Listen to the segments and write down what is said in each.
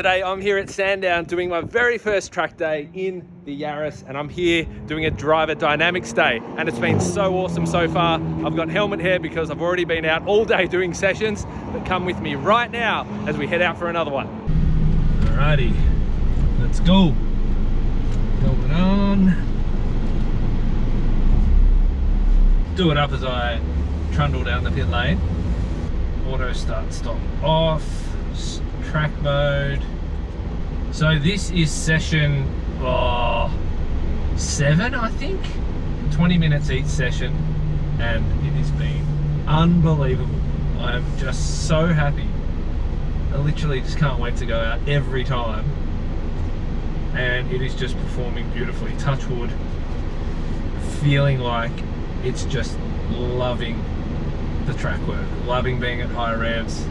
Today I'm here at Sandown doing my very first track day in the Yaris, and I'm here doing a driver dynamics day, and it's been so awesome so far. I've got helmet hair because I've already been out all day doing sessions, but come with me right now as we head out for another one. Alrighty, let's go. Helmet on. Do it up as I trundle down the pit lane. Auto start stop off. Track mode. So this is session 7, I think. 20 minutes each session, and it has been unbelievable. I'm just so happy. I literally just can't wait to go out every time, and it is just performing beautifully. Touch wood. Feeling like it's just loving the track work, loving being at high revs,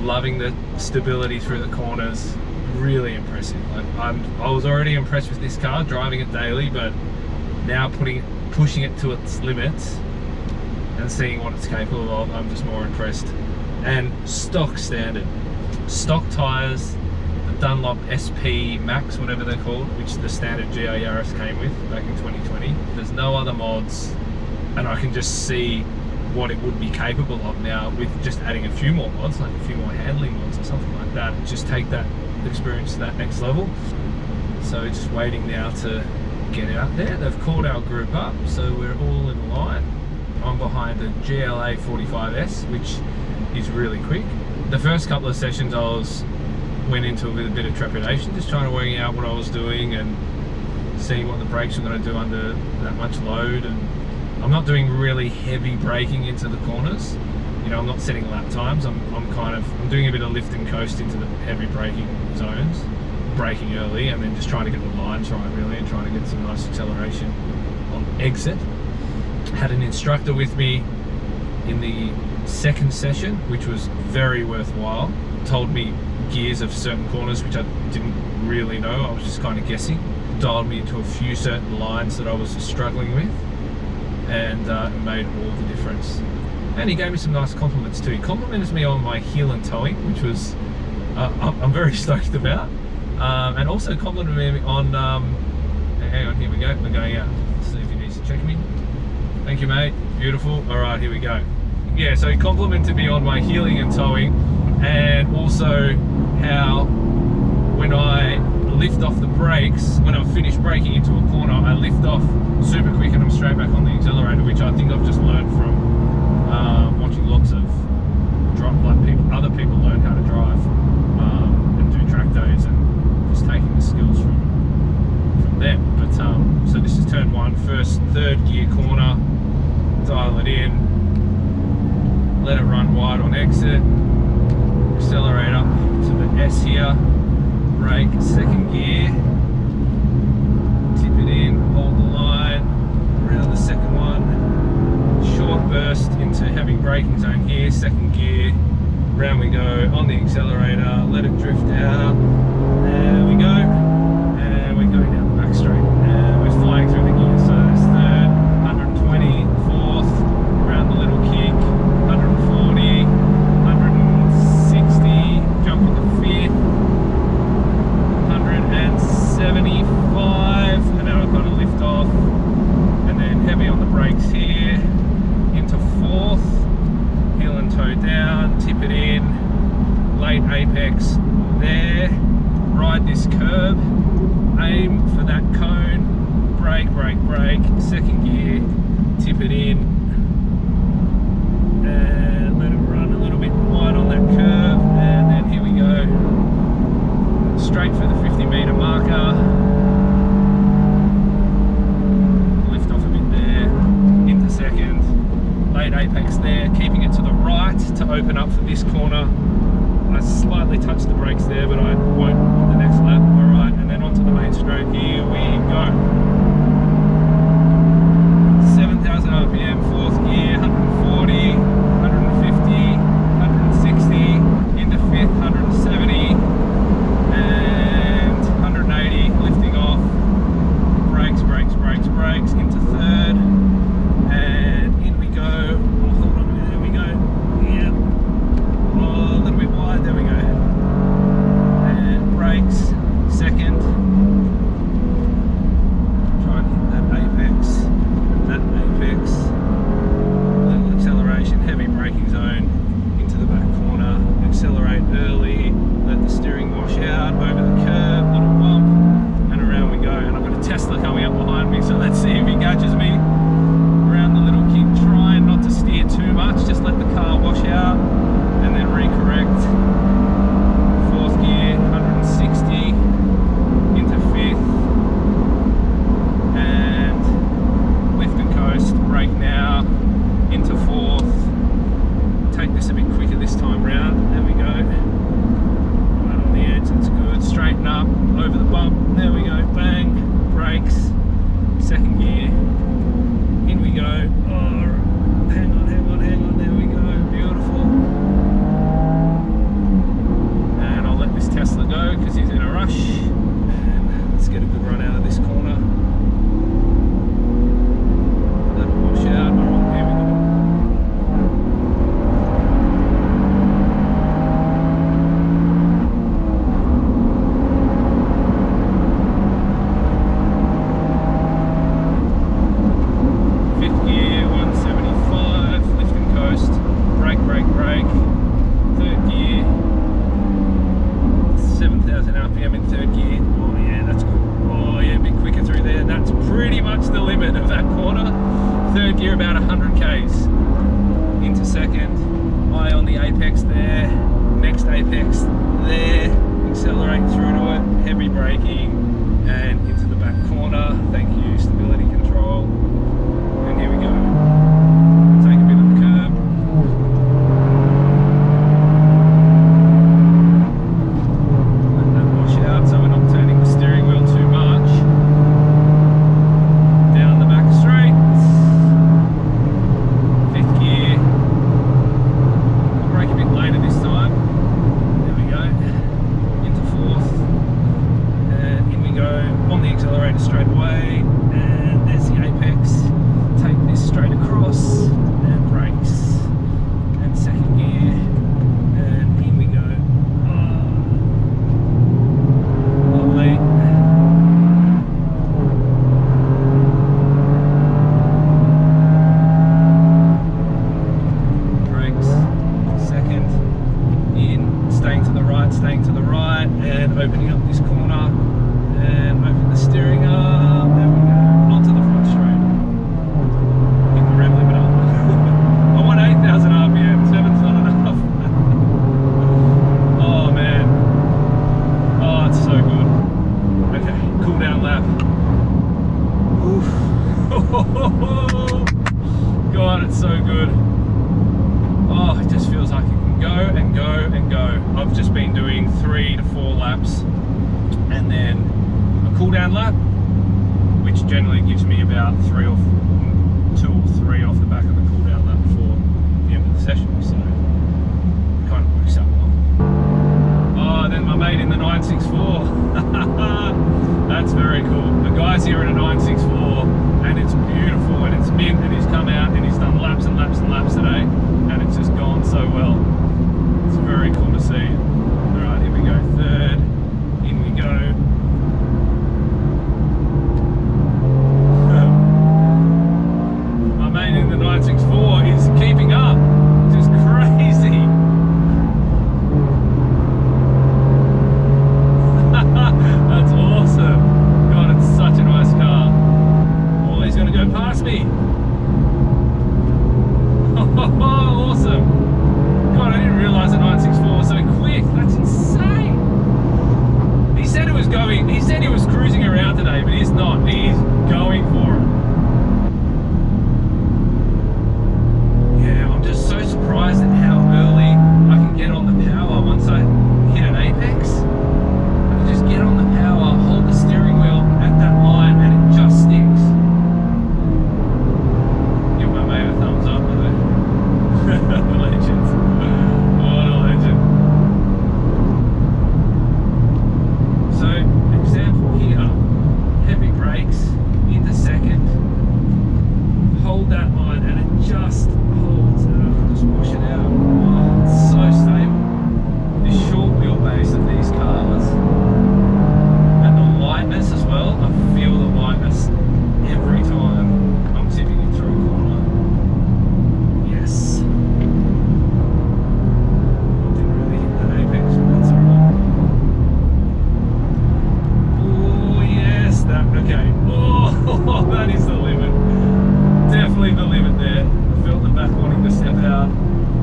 loving the stability through the corners. Really impressive. I was already impressed with this car, driving it daily, but now pushing it to its limits and seeing what it's capable of, I'm just more impressed. And stock standard, stock tyres, the Dunlop SP Max, whatever they're called, which the standard GR Yaris came with back in 2020. There's no other mods, and I can just see what it would be capable of now with just adding a few more mods, like a few more handling mods or something like that. Just take that experience to that next level. So just waiting now to get out there. They've called our group up, so we're all in line. I'm behind the GLA 45S, which is really quick. The first couple of sessions went into it with a bit of trepidation, just trying to work out what I was doing and seeing what the brakes were going to do under that much load. And I'm not doing really heavy braking into the corners. You know, I'm not setting lap times. I'm doing a bit of lift and coast into the heavy braking zones, braking early, and then just trying to get the lines right really, and trying to get some nice acceleration on exit. Had an instructor with me in the second session, which was very worthwhile. Told me gears of certain corners, which I didn't really know. I was just kind of guessing. Dialed me into a few certain lines that I was struggling with, and it made all the difference. And he gave me some nice compliments too. He complimented me on my heel and towing, which was I'm very stoked about, and also complimented me on hang on, here we go, we're going out. Let's see if he needs to check me. Thank you, mate. Beautiful. All right, here we go. Yeah, so he complimented me on my heeling and towing, and also how when I lift off the brakes, when I'm finished braking into a corner, I lift off super quick and I'm straight back on the accelerator, which I think I've just learned from watching lots of other people learn how to drive and do track days, and just taking the skills from them. But so this is turn 1, third gear corner. Dial it in, let it run wide on exit, accelerate up to the S here, brake, second gear, tip it in, hold the line, around the second one, short burst into heavy braking zone here, second gear, round we go on the accelerator, let it drift out, there we go, and we're going down the back straight, and we're flying through the gears. So it's third, 120, fourth, around the little kick, 140, 160, jump into fifth, 175, and now I've got to lift off, and then heavy on the brakes here, into fourth, heel and toe down, tip it in, late apex there, ride this curb, aim for that cone, brake, brake, brake, second gear, tip it in, and let it run a little bit wide on that curve, and then here we go, straight for the 50-meter marker, lift off a bit there, into second, late apex there, keeping it to the right to open up for this corner. I slightly touched the brakes there, but I won't on the next lap. Alright, and then onto the main straight, here we go. 7,000 RPM, fourth gear, 140, 150, 160, into fifth, 170, and 180, lifting off, brakes, brakes, brakes, brakes, into third, and in we go. Oh, hold on, there we go. Yeah. Oh, RPM in third gear. Oh yeah, that's good. Oh yeah, a bit quicker through there. That's pretty much the limit of that corner. Third gear about 100 k's. Into second, eye on the apex there. Next apex there. Accelerate through to it. Heavy braking and into the back corner. Thank you, stability control. And here we go. Take a bit of the curb. Let that wash out so we're not turning the steering wheel too much. Down the back straight. Fifth gear. I'll brake a bit later this time. There we go. Into fourth. And in we go. On the accelerator straight away. And there's the apex. Take this straight across and brakes. And second gear. And in we go. Lovely. Brakes. Second. In. Staying to the right, and opening up this corner. And open the steering up. There we go. Onto the front straight. Hit the rev limit up. I want 8,000 RPM. 7's not enough. Oh man. Oh, it's so good. Okay, cool down lap. Oof. God, it's so good. Oh, it just feels like it can go and go and go. I've just been doing 3 to 4 laps and then a cool down lap, which generally gives me about 2 or 3 off the back of the cool down lap before the end of the session, so it kind of works out well. Oh, then my mate in the 964. That's very cool. The guy's here in a 964 and it's beautiful and it's mint, and he's come out and he's done laps and laps and laps today, and it's just gone so well. It's very cool to see. Alright, here we go. Third. In we go. My mate in the 964 is keeping up. Just crazy. That's awesome. God, it's such a nice car. Oh, he's going to go past me. Awesome. God, I didn't realise the 964 was so quick. That's insane. He said it was going, he said he was cruising around today, but he's not. He's going for it. Yeah, I'm just so surprised at how early I can get on the power once I hit an apex. I can just get on the power, hold the steering wheel at that line, and it just sticks. Give my mate a thumbs up with it. Legends. What a legend. So, example here, heavy brakes into second, hold that line and it just holds it up, just wash it out. Oh, it's so stable. The short wheelbase of these cars and the lightness as well, I feel the lightness every time I'm tipping it through a corner. Yes. Didn't really hit that apex, but that's alright. Oh yes, that, okay. Oh, that is the limit. Definitely the limit there. I felt the back wanting to step out.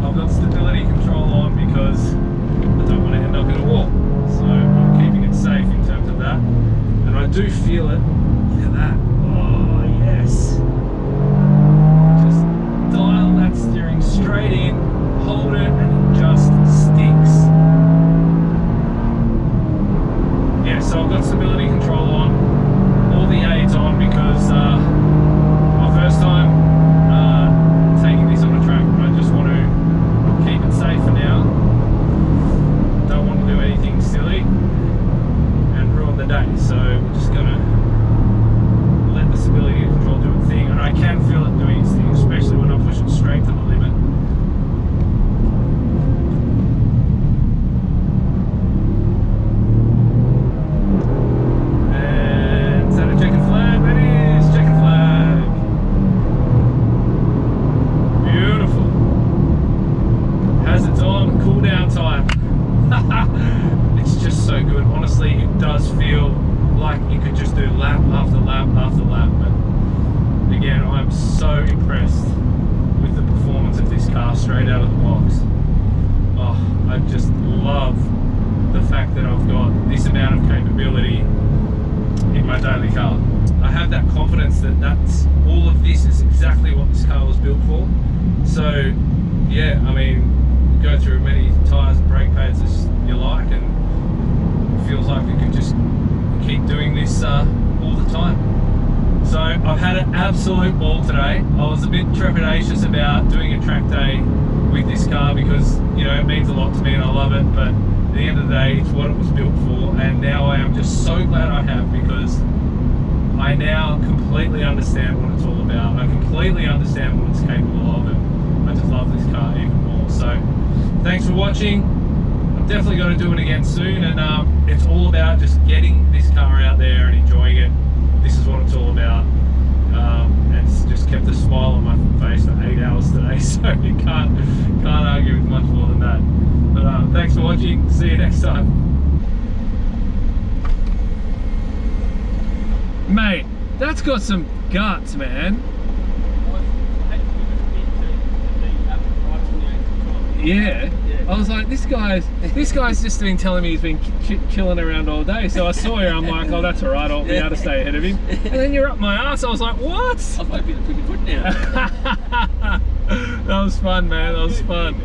I've got stability control on because I don't want to end up in a wall. So I'm keeping it safe in terms of that. And I do feel it. Look at that. Oh yes. Just dial that steering straight in, hold it, and it just sticks. Yeah, so I've got stability control on, all the aids on because my first time taking this on a track, but I just want to keep it safe for now. Don't want to do anything silly and ruin the day, so we're just gonna let the stability control do its thing, and I can feel it doing its thing, especially when I push it straight to the limit. And is that a checkered flag? That is checkered flag. honestly, it does feel like you could just do lap after lap after lap. But again, I'm so impressed with the performance of this car straight out of the box. Oh, I just love the fact that I've got this amount of capability in my daily car. I have that confidence that all of this is exactly what this car was built for. So yeah, I mean, go through many tyres and brake pads as you like, and it feels like we can just keep doing this all the time. So I've had an absolute ball today. I was a bit trepidatious about doing a track day with this car because, you know, it means a lot to me and I love it, but at the end of the day, it's what it was built for, and now I am just so glad I have, because I now completely understand what it's all about. I completely understand what it's capable of, and I just love this car even more. So thanks for watching. I'm definitely going to do it again soon, and it's all about just getting this car out there and enjoying it. This is what it's all about, and it's just kept a smile on my face for 8 hours today, so you can't argue with much more than that. But thanks for watching. See you next time. Mate, that's got some guts, man. Yeah. I was like, this guy's just been telling me he's been chilling around all day. So I saw you, I'm like, oh, that's all right, I'll be able to stay ahead of him. And then you're up my ass. I was like, what? I'm hoping to put your foot down. That was fun, man. That was fun.